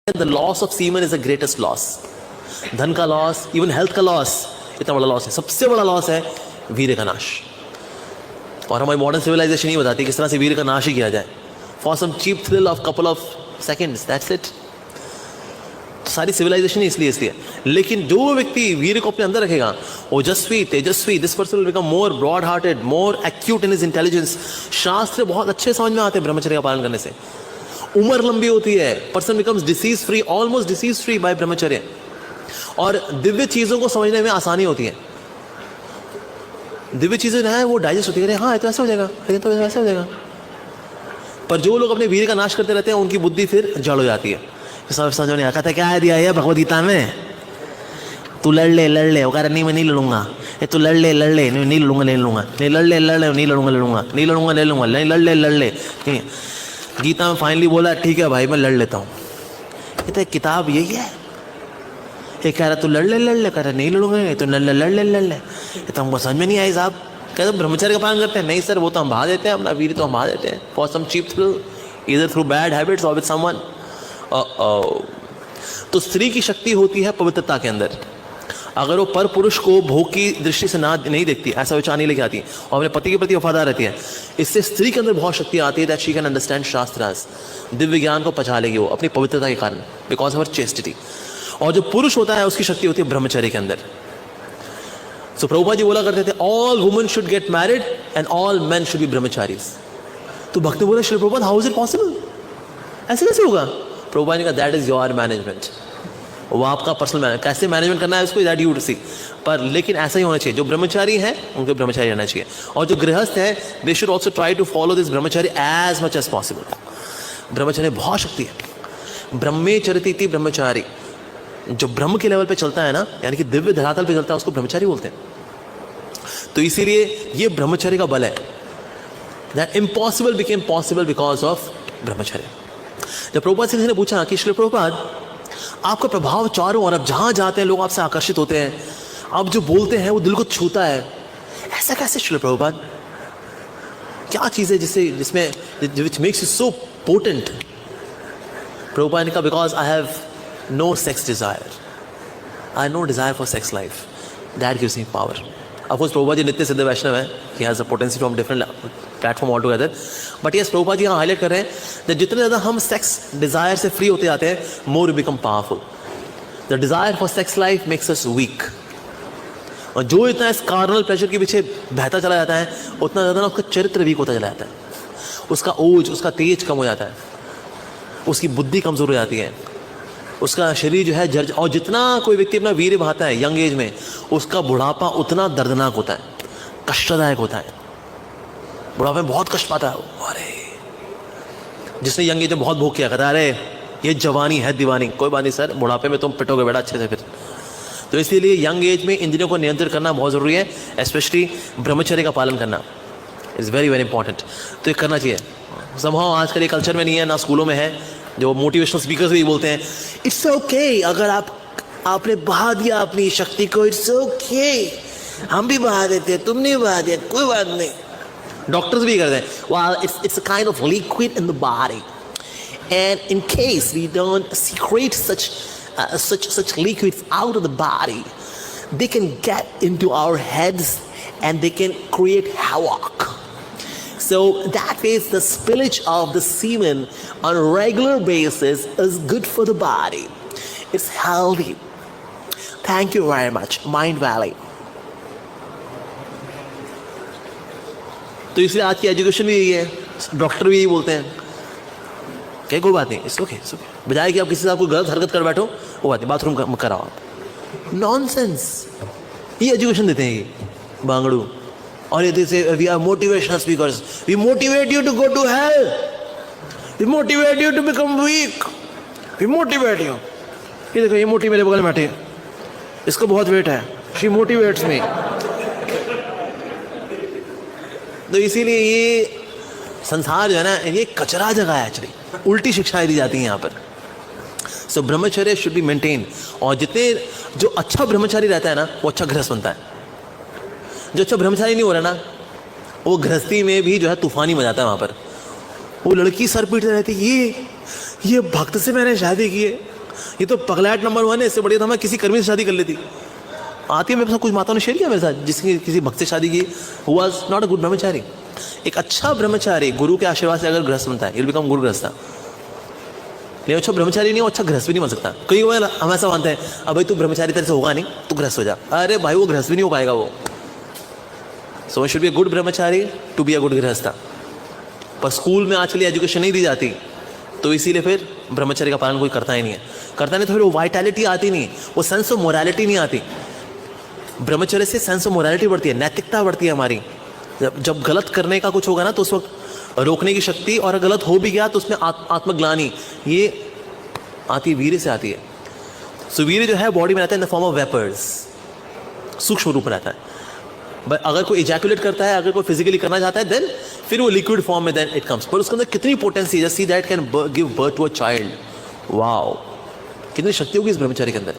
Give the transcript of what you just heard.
The loss of semen is the greatest loss. धन का loss, even health का loss, इतना बड़ा लॉस है. सबसे बड़ा लॉस है वीर्य का नाश. और हमारी मॉडर्न सिविलाइजेशन ही बताती है किस तरह से वीर्य का नाश ही किया जाए. For some cheap thrill of couple of seconds, that's it. सारी सिविलाइजेशन ही इसलिए. लेकिन जो व्यक्ति वीर्य को अपने अंदर रखेगा, ओजस्वी, तेजस्वी, this person will become more broad hearted, more acute in his intelligence. शास्त्र बहुत अच्छे समझ में आते हैं ब्रह्मचर्य का पालन करने से. उम्र लंबी होती है. Person becomes disease free, almost disease free by brahmacharya. और दिव्य चीजों को समझने में आसानी होती है. दिव्य चीजें है वो डाइजेस्ट होती है. हाँ, तो ऐसा हो जाएगा, तो ऐसा हो जाएगा. पर जो लोग अपने वीर्य का नाश करते रहते हैं, उनकी बुद्धि फिर जड़ हो जाती है. सब समझ में आता है क्या है दिया है भगवद गीता में, तू लड़ ले, वो कह रहा नहीं मैं नहीं लड़ूंगा. तू लड़ ले नहीं लड़ूंगा, नहीं लड़ ले नहीं लड़ूंगा. लड़ ले. गीता में फाइनली बोला ठीक है भाई मैं लड़ लेता हूँ. कहते किताब यही है. ये कह रहा तू लड़ ले, कह रहा नहीं लड़ूंगा, तो लड़ ले. तो हमको समझ में नहीं आई साहब. कहते ब्रह्मचर्य का पालन करते हैं. नहीं सर, वो तो हम बहा देते हैं, अपना वीर तो हम बहा देते हैं for some cheap thrill, either through bad habits और विद समवन. तो स्त्री की शक्ति होती है पवित्रता के अंदर. अगर वो पर पुरुष को भोग की दृष्टि से नहीं देखती, ऐसा विचार नहीं लेके आती और अपने पति के प्रति वफादार रहती है, इससे स्त्री के अंदर बहुत शक्ति आती है that she can understand shastras. Divya ज्ञान को पचा लेगी वो अपनी पवित्रता के कारण, बिकॉज ऑफ हर चेस्टिटी. और जो पुरुष होता है उसकी शक्ति होती है ब्रह्मचर्य के अंदर. सो प्रभुपाद जी बोला करते थे all women should get married and all man should be brahmacharis. तो भक्त ने बोला Shri Prabhupada how is it possible, ऐसे कैसे होगा? प्रभुपाद जी का दैट इज योर मैनेजमेंट, वो आपका पर्सनल मैनेज, कैसे मैनेजमेंट करना है उसको दैट यू सी. पर लेकिन ऐसा ही होना चाहिए. जो ब्रह्मचारी है उनको ब्रह्मचारी रहना चाहिए, और जो गृहस्थ है they should also try to follow this brahmachari as much as possible. ब्रह्मचर्य बहुत शक्ति है. ब्रह्मे चरती ब्रह्मचारी, जो ब्रह्म के लेवल पे चलता है ना, यानी कि दिव्य धरातल पे चलता है, उसको ब्रह्मचारी बोलते हैं. तो इसीलिए ये ब्रह्मचर्य का बल है. That impossible became possible because of ब्रह्मचर्य. जब प्रभुपाद से किसी ने पूछा कि श्री प्रभुपाद आपका प्रभाव चारों ओर, अब जहां जाते हैं लोग आपसे आकर्षित होते हैं, आप जो बोलते हैं वो दिल को छूता है, ऐसा कैसे श्री प्रभुपाद? क्या चीज है जिसमें which makes you so potent? Prabhupada ने कहा because I have no sex desire, I have no desire for sex life, that gives me power. Of course Prabhupada ji नित्य सिद्ध वैष्णव है, he has a potency from different platform altogether, but yes Prabhupada ji यहाँ highlight कर रहे हैं कि जितने ज़्यादा हम सेक्स डिज़ायर से फ्री होते जाते हैं, more we become powerful. The desire for sex life makes us weak. और जो इतना इस कार्नल प्लेजर के पीछे बहता चला जाता है, उतना ज़्यादा ना उसका चरित्र वीक होता चला जाता है, उसका ओज, उसका तेज कम हो जाता है, उसकी बुद्धि कमज़ोर हो जाती है, उसका शरीर जो है जर्ज. और जितना कोई व्यक्ति अपना वीर्य बहाता है यंग एज में, उसका बुढ़ापा उतना दर्दनाक होता है, कष्टदायक होता है. बुढ़ापे में बहुत कष्ट पाता है. अरे जिसने यंग एज में बहुत भोग किया, कहता है अरे ये जवानी है दीवानी. कोई बात नहीं सर, बुढ़ापे में तुम पिटोगे बेटा अच्छे से फिर. तो इसीलिए यंग एज में इंद्रियों को नियंत्रित करना बहुत ज़रूरी है, स्पेशली ब्रह्मचर्य का पालन करना इज़ वेरी वेरी इंपॉर्टेंट. तो ये करना चाहिए. समहाउ आजकल ये कल्चर में नहीं है, ना स्कूलों में है. जो मोटिवेशनल स्पीकर्स भी बोलते हैं इट्स ओके, अगर आपने बहा दिया अपनी शक्ति को, इट्स ओके, हम भी बहा देते हैं, तुम नहीं बहा दिया, कोई बात नहीं. डॉक्टर्स भी करते हैं. well it's a kind of liquid in the body, and in case we don't secrete such liquids out of the body, they can get into our heads and they can create havoc. So that means the spillage of the semen on a regular basis is good for the body. It's healthy. Thank you very much, Mind Valley. तो इसलिए आज की education भी यही है, doctor भी यही बोलते हैं क्या कोई बात नहीं, इट्स ओके. बजाय कि आप किसी से आपको गलत हरकत कर बैठो, वो बात नहीं, बाथरूम कराओ आप. नॉनसेंस. ये एजुकेशन देते हैं ये बांगड़ू. और ये say we are motivational speakers, we motivate you to go to hell, we motivate you to become weak, we motivate you. ये देखो ये मोटी मेरे बगल में बैठी, इसको बहुत वेट है, शी मोटिवेट्स मी. तो इसीलिए ये संसार जो है ना, ये कचरा जगह है एक्चुअली. उल्टी शिक्षाएं दी जाती हैं यहाँ पर. सो ब्रह्मचर्य शुड बी मेंटेन. और जितने जो अच्छा ब्रह्मचारी रहता है ना, वो अच्छा गृहस्थ बनता है. जो अच्छा ब्रह्मचारी नहीं हो रहा ना, वो गृहस्थी में भी जो है तूफानी मचाता है. वहाँ पर वो लड़की सर पीटते रहती, ये भक्त से मैंने शादी की है, ये तो पगलाट नंबर 1 है, इससे बढ़िया था मैं किसी कर्मी से शादी कर लेती। आती है मेरे पास, कुछ माताओं ने शेयर किया मेरे साथ जिसकी किसी भक्त से शादी की, who was not a good ब्रह्मचारी। एक अच्छा ब्रह्मचारी गुरु के आशीर्वाद से अगर गृहस्थ बनता है, विल बिकम गुरु गृहस्थ। नहीं अच्छा ब्रह्मचारी नहीं हो, अच्छा गृहस्थ भी नहीं बन सकता। कई बार हम ऐसा मानते हैं, अब भाई तू ब्रह्मचारी तरह से होगा नहीं, तू गृहस्थ हो जा। अरे भाई वो गृहस्थ भी नहीं हो पाएगा वो। So should be a good Brahmachari to be a good गृहस्थ। पर स्कूल में आजकल एजुकेशन नहीं दी जाती, तो इसीलिए फिर ब्रह्मचर्य का पालन कोई करता ही नहीं है। करता नहीं तो फिर वो वाइटैलिटी आती नहीं, वो सेंस ऑफ मोरालिटी नहीं आती। ब्रह्मचर्य से सेंस ऑफ मोरालिटी बढ़ती है, नैतिकता बढ़ती है हमारी। जब गलत करने का कुछ होगा ना तो उस वक्त रोकने की शक्ति, और अगर गलत हो भी गया तो उसमें आत्मग्लानी ये आती है, वीर्य से आती है। सो वीर्य जो है बॉडी में रहता है in the form of vapours, सूक्ष्म रूप में रहता है। बट अगर कोई इजैकुलेट करता है, अगर कोई फिजिकली करना चाहता है, देन फिर वो लिक्विड फॉर्म में देन इट कम्स। पर उसके अंदर कितनी पोटेंसी है, just see that can give birth to a child. Wow, कितनी शक्ति होगी इस ब्रह्मचारी के अंदर।